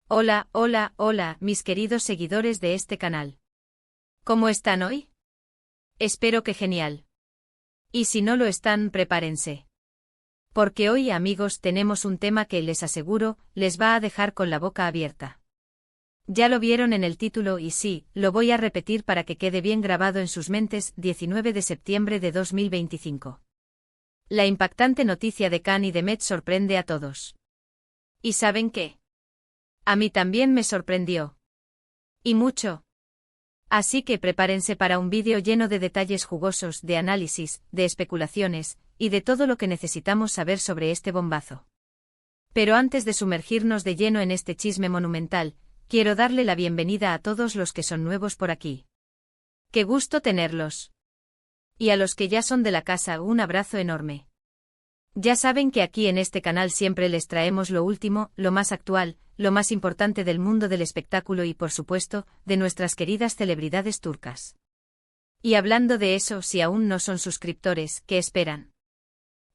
Hola, hola, hola, mis queridos seguidores de este canal. ¿Cómo están hoy? Espero que genial. Y si no lo están, prepárense. Porque hoy, amigos, tenemos un tema que les aseguro, les va a dejar con la boca abierta. Ya lo vieron en el título y sí, lo voy a repetir para que quede bien grabado en sus mentes. 19 de septiembre de 2025. La impactante noticia de Can y de Met sorprende a todos. ¿Y saben qué? A mí también me sorprendió. Y mucho. Así que prepárense para un vídeo lleno de detalles jugosos, de análisis, de especulaciones, y de todo lo que necesitamos saber sobre este bombazo. Pero antes de sumergirnos de lleno en este chisme monumental, quiero darle la bienvenida a todos los que son nuevos por aquí. ¡Qué gusto tenerlos! Y a los que ya son de la casa, un abrazo enorme. Ya saben que aquí en este canal siempre les traemos lo último, lo más actual, lo más importante del mundo del espectáculo y por supuesto, de nuestras queridas celebridades turcas. Y hablando de eso, si aún no son suscriptores, ¿qué esperan?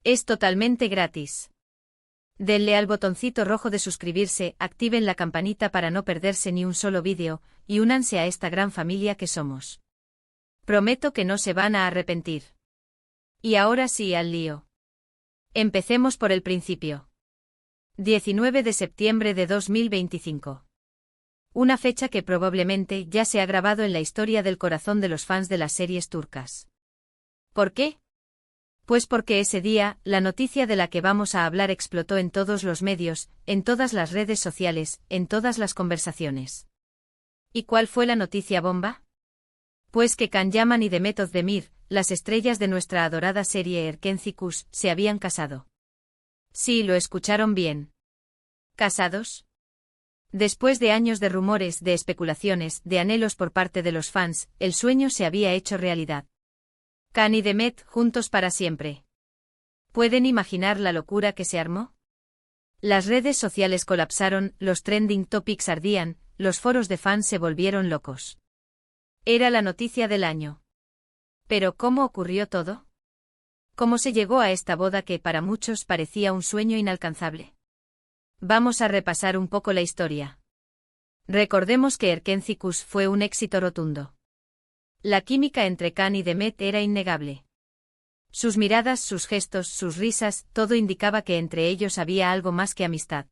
Es totalmente gratis. Denle al botoncito rojo de suscribirse, activen la campanita para no perderse ni un solo vídeo, y únanse a esta gran familia que somos. Prometo que no se van a arrepentir. Y ahora sí al lío. Empecemos por el principio. 19 de septiembre de 2025. Una fecha que probablemente ya se ha grabado en la historia del corazón de los fans de las series turcas. ¿Por qué? Pues porque ese día, la noticia de la que vamos a hablar explotó en todos los medios, en todas las redes sociales, en todas las conversaciones. ¿Y cuál fue la noticia bomba? Pues que Can Yaman y Demet Özdemir, las estrellas de nuestra adorada serie Erkenci Kuş, se habían casado. Sí, lo escucharon bien. ¿Casados? Después de años de rumores, de especulaciones, de anhelos por parte de los fans, el sueño se había hecho realidad. Can y Demet juntos para siempre. ¿Pueden imaginar la locura que se armó? Las redes sociales colapsaron, los trending topics ardían, los foros de fans se volvieron locos. Era la noticia del año. ¿Pero cómo ocurrió todo? ¿Cómo se llegó a esta boda que para muchos parecía un sueño inalcanzable? Vamos a repasar un poco la historia. Recordemos que Erkenci Kuş fue un éxito rotundo. La química entre Can y Demet era innegable. Sus miradas, sus gestos, sus risas, todo indicaba que entre ellos había algo más que amistad.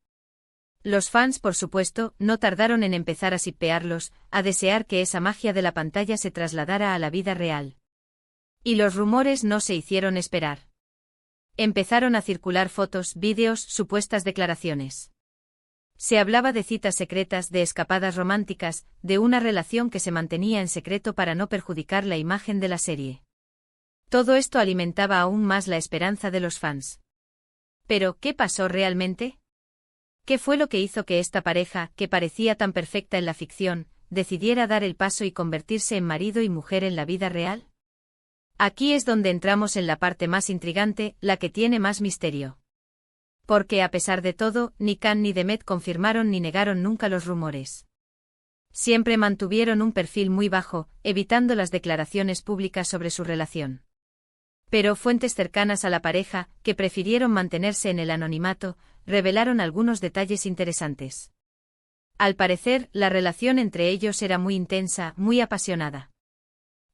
Los fans, por supuesto, no tardaron en empezar a shippearlos, a desear que esa magia de la pantalla se trasladara a la vida real. Y los rumores no se hicieron esperar. Empezaron a circular fotos, vídeos, supuestas declaraciones. Se hablaba de citas secretas, de escapadas románticas, de una relación que se mantenía en secreto para no perjudicar la imagen de la serie. Todo esto alimentaba aún más la esperanza de los fans. Pero, ¿qué pasó realmente? ¿Qué fue lo que hizo que esta pareja, que parecía tan perfecta en la ficción, decidiera dar el paso y convertirse en marido y mujer en la vida real? Aquí es donde entramos en la parte más intrigante, la que tiene más misterio. Porque a pesar de todo, ni Can ni Demet confirmaron ni negaron nunca los rumores. Siempre mantuvieron un perfil muy bajo, evitando las declaraciones públicas sobre su relación. Pero fuentes cercanas a la pareja, que prefirieron mantenerse en el anonimato, revelaron algunos detalles interesantes. Al parecer, la relación entre ellos era muy intensa, muy apasionada.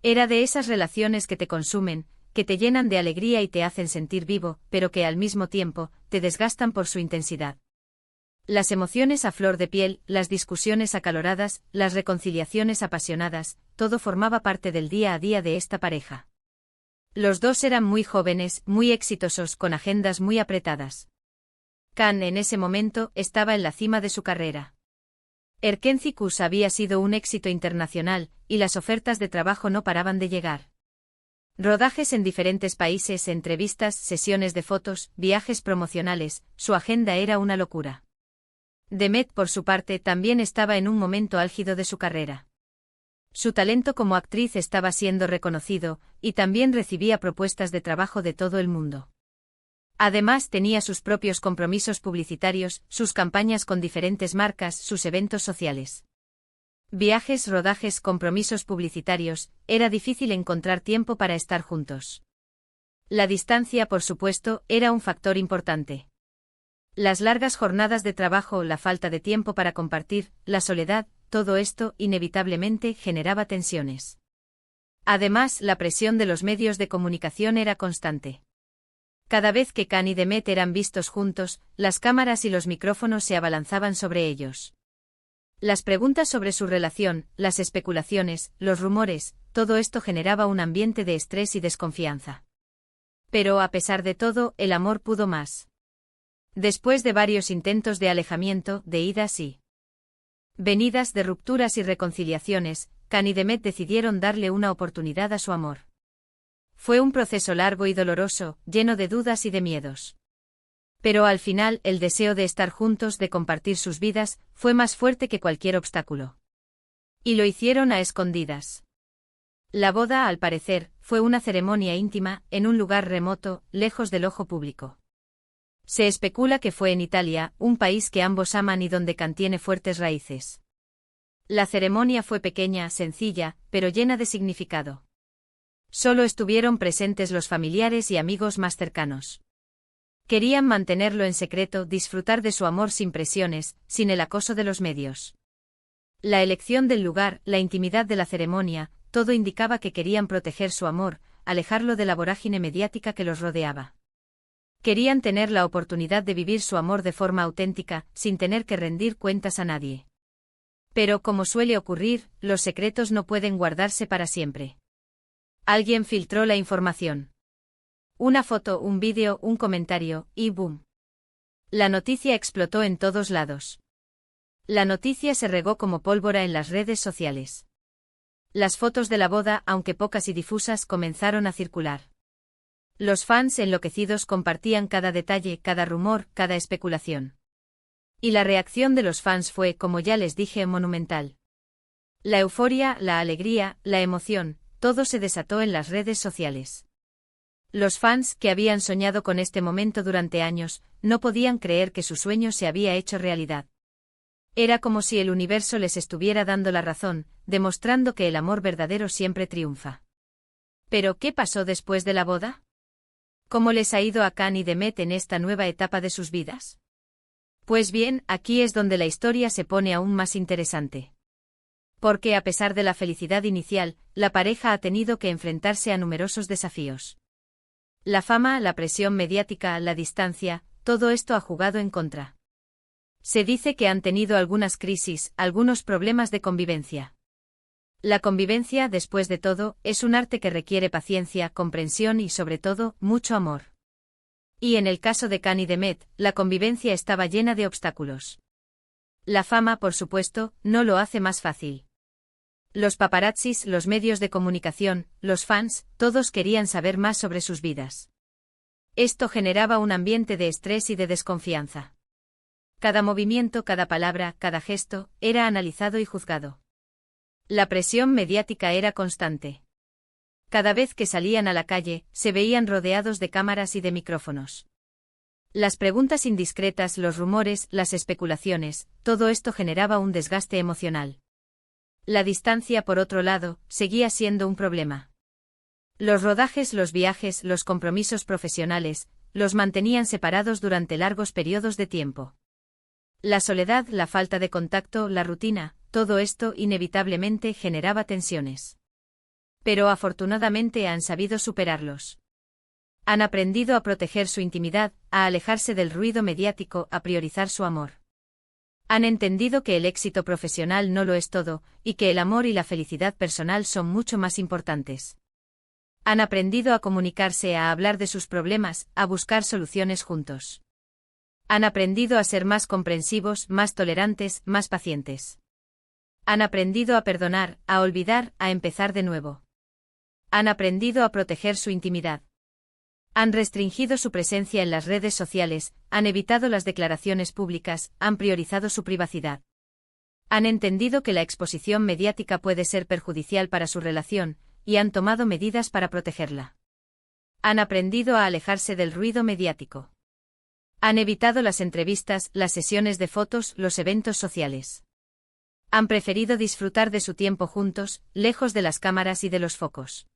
Era de esas relaciones que te consumen, que te llenan de alegría y te hacen sentir vivo, pero que al mismo tiempo, te desgastan por su intensidad. Las emociones a flor de piel, las discusiones acaloradas, las reconciliaciones apasionadas, todo formaba parte del día a día de esta pareja. Los dos eran muy jóvenes, muy exitosos, con agendas muy apretadas. Can, en ese momento, estaba en la cima de su carrera. Erkenci Kuş había sido un éxito internacional, y las ofertas de trabajo no paraban de llegar. Rodajes en diferentes países, entrevistas, sesiones de fotos, viajes promocionales, su agenda era una locura. Demet, por su parte, también estaba en un momento álgido de su carrera. Su talento como actriz estaba siendo reconocido, y también recibía propuestas de trabajo de todo el mundo. Además tenía sus propios compromisos publicitarios, sus campañas con diferentes marcas, sus eventos sociales. Viajes, rodajes, compromisos publicitarios, era difícil encontrar tiempo para estar juntos. La distancia, por supuesto, era un factor importante. Las largas jornadas de trabajo, la falta de tiempo para compartir, la soledad, todo esto inevitablemente generaba tensiones. Además, la presión de los medios de comunicación era constante. Cada vez que Khan y Demet eran vistos juntos, las cámaras y los micrófonos se abalanzaban sobre ellos. Las preguntas sobre su relación, las especulaciones, los rumores, todo esto generaba un ambiente de estrés y desconfianza. Pero a pesar de todo, el amor pudo más. Después de varios intentos de alejamiento, de idas y venidas, de rupturas y reconciliaciones, Khan y Demet decidieron darle una oportunidad a su amor. Fue un proceso largo y doloroso, lleno de dudas y de miedos. Pero al final, el deseo de estar juntos, de compartir sus vidas, fue más fuerte que cualquier obstáculo. Y lo hicieron a escondidas. La boda, al parecer, fue una ceremonia íntima, en un lugar remoto, lejos del ojo público. Se especula que fue en Italia, un país que ambos aman y donde Khan tiene fuertes raíces. La ceremonia fue pequeña, sencilla, pero llena de significado. Solo estuvieron presentes los familiares y amigos más cercanos. Querían mantenerlo en secreto, disfrutar de su amor sin presiones, sin el acoso de los medios. La elección del lugar, la intimidad de la ceremonia, todo indicaba que querían proteger su amor, alejarlo de la vorágine mediática que los rodeaba. Querían tener la oportunidad de vivir su amor de forma auténtica, sin tener que rendir cuentas a nadie. Pero como suele ocurrir, los secretos no pueden guardarse para siempre. Alguien filtró la información. Una foto, un vídeo, un comentario, y ¡boom! La noticia explotó en todos lados. La noticia se regó como pólvora en las redes sociales. Las fotos de la boda, aunque pocas y difusas, comenzaron a circular. Los fans enloquecidos compartían cada detalle, cada rumor, cada especulación. Y la reacción de los fans fue, como ya les dije, monumental. La euforia, la alegría, la emoción, todo se desató en las redes sociales. Los fans, que habían soñado con este momento durante años, no podían creer que su sueño se había hecho realidad. Era como si el universo les estuviera dando la razón, demostrando que el amor verdadero siempre triunfa. ¿Pero qué pasó después de la boda? ¿Cómo les ha ido a Khan y Demet en esta nueva etapa de sus vidas? Pues bien, aquí es donde la historia se pone aún más interesante. Porque a pesar de la felicidad inicial, la pareja ha tenido que enfrentarse a numerosos desafíos. La fama, la presión mediática, la distancia, todo esto ha jugado en contra. Se dice que han tenido algunas crisis, algunos problemas de convivencia. La convivencia, después de todo, es un arte que requiere paciencia, comprensión y, sobre todo, mucho amor. Y en el caso de Khan y Demet, la convivencia estaba llena de obstáculos. La fama, por supuesto, no lo hace más fácil. Los paparazzis, los medios de comunicación, los fans, todos querían saber más sobre sus vidas. Esto generaba un ambiente de estrés y de desconfianza. Cada movimiento, cada palabra, cada gesto, era analizado y juzgado. La presión mediática era constante. Cada vez que salían a la calle, se veían rodeados de cámaras y de micrófonos. Las preguntas indiscretas, los rumores, las especulaciones, todo esto generaba un desgaste emocional. La distancia, por otro lado, seguía siendo un problema. Los rodajes, los viajes, los compromisos profesionales, los mantenían separados durante largos periodos de tiempo. La soledad, la falta de contacto, la rutina, todo esto inevitablemente generaba tensiones. Pero afortunadamente han sabido superarlos. Han aprendido a proteger su intimidad, a alejarse del ruido mediático, a priorizar su amor. Han entendido que el éxito profesional no lo es todo, y que el amor y la felicidad personal son mucho más importantes. Han aprendido a comunicarse, a hablar de sus problemas, a buscar soluciones juntos. Han aprendido a ser más comprensivos, más tolerantes, más pacientes. Han aprendido a perdonar, a olvidar, a empezar de nuevo. Han aprendido a proteger su intimidad. Han restringido su presencia en las redes sociales, han evitado las declaraciones públicas, han priorizado su privacidad. Han entendido que la exposición mediática puede ser perjudicial para su relación, y han tomado medidas para protegerla. Han aprendido a alejarse del ruido mediático. Han evitado las entrevistas, las sesiones de fotos, los eventos sociales. Han preferido disfrutar de su tiempo juntos, lejos de las cámaras y de los focos.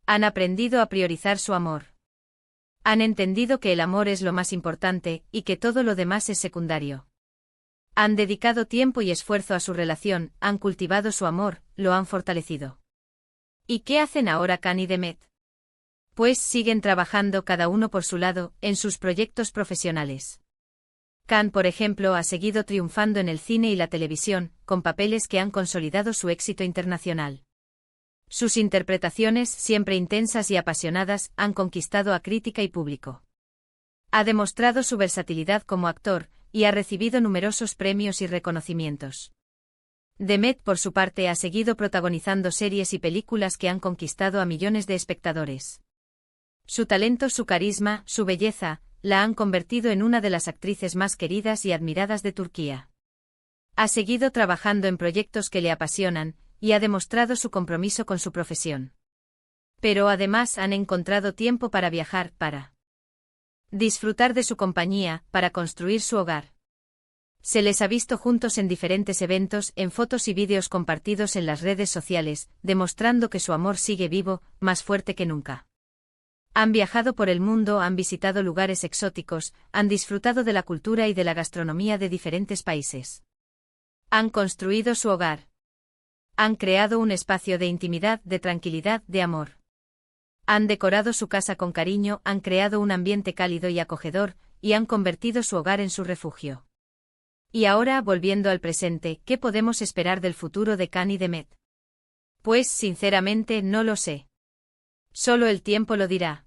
Han aprendido a priorizar su amor. Han entendido que el amor es lo más importante y que todo lo demás es secundario. Han dedicado tiempo y esfuerzo a su relación, han cultivado su amor, lo han fortalecido. ¿Y qué hacen ahora Khan y Demet? Pues siguen trabajando cada uno por su lado, en sus proyectos profesionales. Khan, por ejemplo, ha seguido triunfando en el cine y la televisión, con papeles que han consolidado su éxito internacional. Sus interpretaciones, siempre intensas y apasionadas, han conquistado a crítica y público. Ha demostrado su versatilidad como actor, y ha recibido numerosos premios y reconocimientos. Demet, por su parte, ha seguido protagonizando series y películas que han conquistado a millones de espectadores. Su talento, su carisma, su belleza, la han convertido en una de las actrices más queridas y admiradas de Turquía. Ha seguido trabajando en proyectos que le apasionan, y ha demostrado su compromiso con su profesión. Pero además han encontrado tiempo para viajar, para disfrutar de su compañía, para construir su hogar. Se les ha visto juntos en diferentes eventos, en fotos y vídeos compartidos en las redes sociales, demostrando que su amor sigue vivo, más fuerte que nunca. Han viajado por el mundo, han visitado lugares exóticos, han disfrutado de la cultura y de la gastronomía de diferentes países. Han construido su hogar. Han creado un espacio de intimidad, de tranquilidad, de amor. Han decorado su casa con cariño, han creado un ambiente cálido y acogedor, y han convertido su hogar en su refugio. Y ahora, volviendo al presente, ¿qué podemos esperar del futuro de Khan y Demet? Pues, sinceramente, no lo sé. Solo el tiempo lo dirá.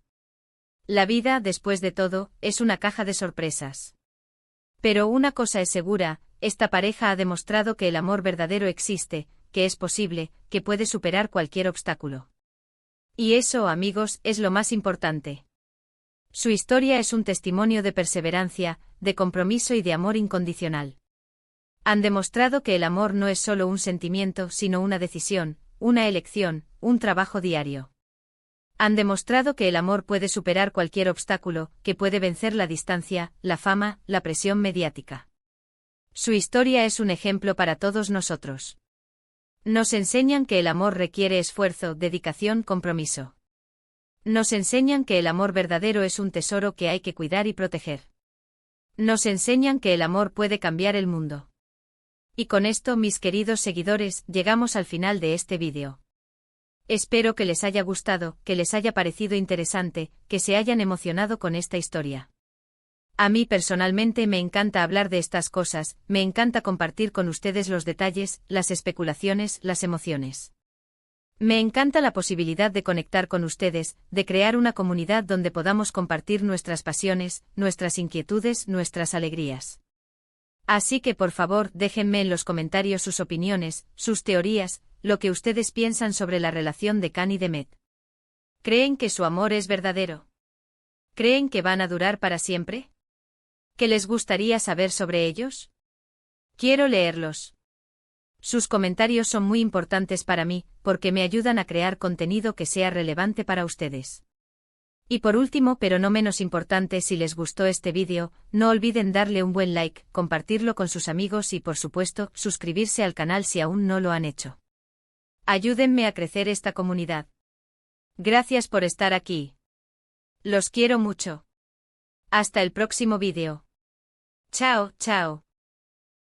La vida, después de todo, es una caja de sorpresas. Pero una cosa es segura, esta pareja ha demostrado que el amor verdadero existe, que es posible, que puede superar cualquier obstáculo. Y eso, amigos, es lo más importante. Su historia es un testimonio de perseverancia, de compromiso y de amor incondicional. Han demostrado que el amor no es solo un sentimiento, sino una decisión, una elección, un trabajo diario. Han demostrado que el amor puede superar cualquier obstáculo, que puede vencer la distancia, la fama, la presión mediática. Su historia es un ejemplo para todos nosotros. Nos enseñan que el amor requiere esfuerzo, dedicación, compromiso. Nos enseñan que el amor verdadero es un tesoro que hay que cuidar y proteger. Nos enseñan que el amor puede cambiar el mundo. Y con esto, mis queridos seguidores, llegamos al final de este vídeo. Espero que les haya gustado, que les haya parecido interesante, que se hayan emocionado con esta historia. A mí personalmente me encanta hablar de estas cosas, me encanta compartir con ustedes los detalles, las especulaciones, las emociones. Me encanta la posibilidad de conectar con ustedes, de crear una comunidad donde podamos compartir nuestras pasiones, nuestras inquietudes, nuestras alegrías. Así que por favor déjenme en los comentarios sus opiniones, sus teorías, lo que ustedes piensan sobre la relación de Khan y Demet. ¿Creen que su amor es verdadero? ¿Creen que van a durar para siempre? ¿Qué les gustaría saber sobre ellos? Quiero leerlos. Sus comentarios son muy importantes para mí, porque me ayudan a crear contenido que sea relevante para ustedes. Y por último, pero no menos importante, si les gustó este vídeo, no olviden darle un buen like, compartirlo con sus amigos y, por supuesto, suscribirse al canal si aún no lo han hecho. Ayúdenme a crecer esta comunidad. Gracias por estar aquí. Los quiero mucho. Hasta el próximo vídeo. Chao, chao.